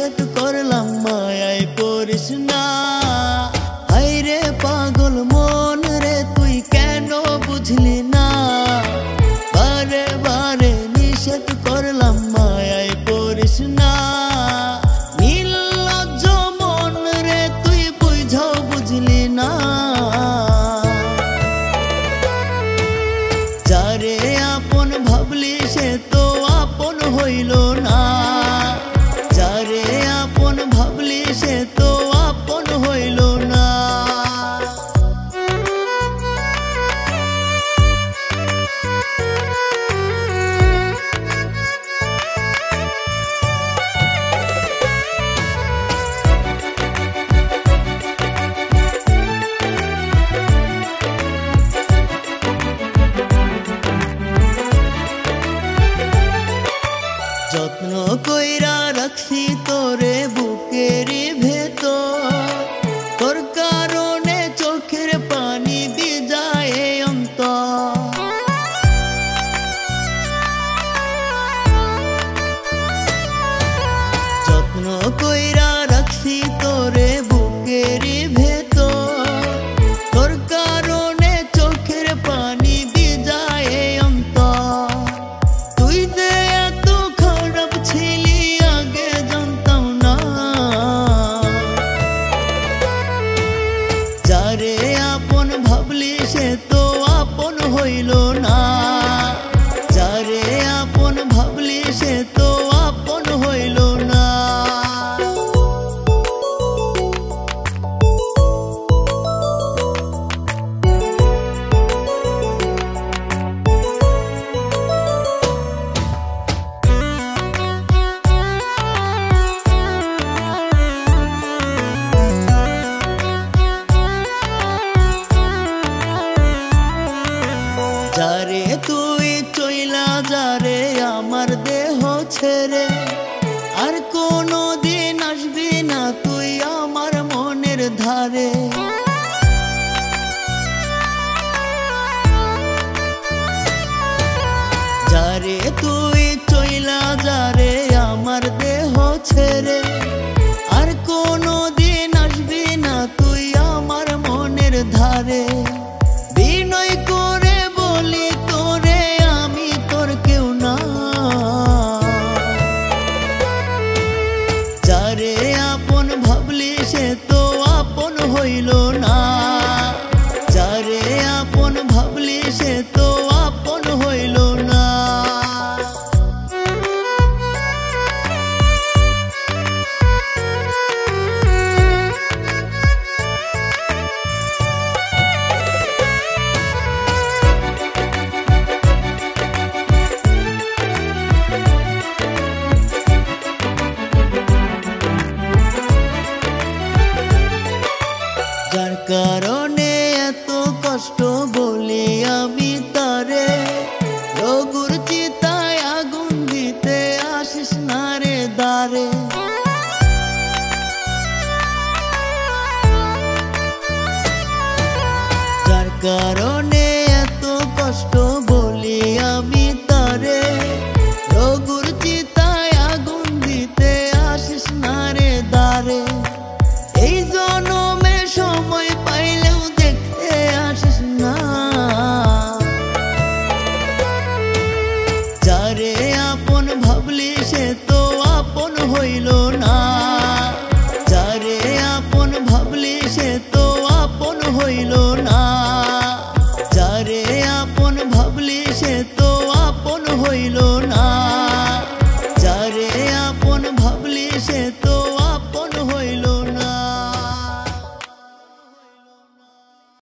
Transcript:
নিষেধ করলাম মায়ায় পড়িস না। হায়রে পাগল মন রে তুই কেন বুঝলি না? বারে বারে নিষেধ করলাম মায়ায় পড়িস না। নির্লজ্জ মন রে তুই বুঝাও বুঝলি না। যারে আপন ভাবলি সে তো আপন হইল না। যারে আপন ভাবলি সে তো আপন হইল না। যত্ন কইরা রাখছি তোরে বুকের ভেতর, তোর কারণে চোখের পানি ভিজায় অন্তর। যত্ন কইরা রাখছি তোরে বুকের ভেতর, তোর কারণে চোখের পানি ভিজায় অন্তর। তুই যে এত খারাপ ছিলি আগে জানতাম না। যারে আপন ভাবলি সে তো আপন হইল না। যারে আপন ভাবলি সে তো আপন হইল না। যারে তুই চইলা যারে আমার দেহ ছেড়ে, আর কোনো দিন আসবি না তুই আমার মনের ধারে। যারে তুই চইলা যারে আমার দেহ ছেড়ে, আর কোনো দিন আসবি না তুই আমার মনের ধারে। বিনয় করে বলি তোরে আমি তোর কেউ না। যারে আপন ভাবলি সে তো আপন হইল না। যারে আপন ভাবলি সে তো আপন হইল না। যার কারণে এত কষ্ট বলি আমি তারে, রঘুর চিতায় আগুন দিতে আসিস না রে দ্বারে। যার কারণে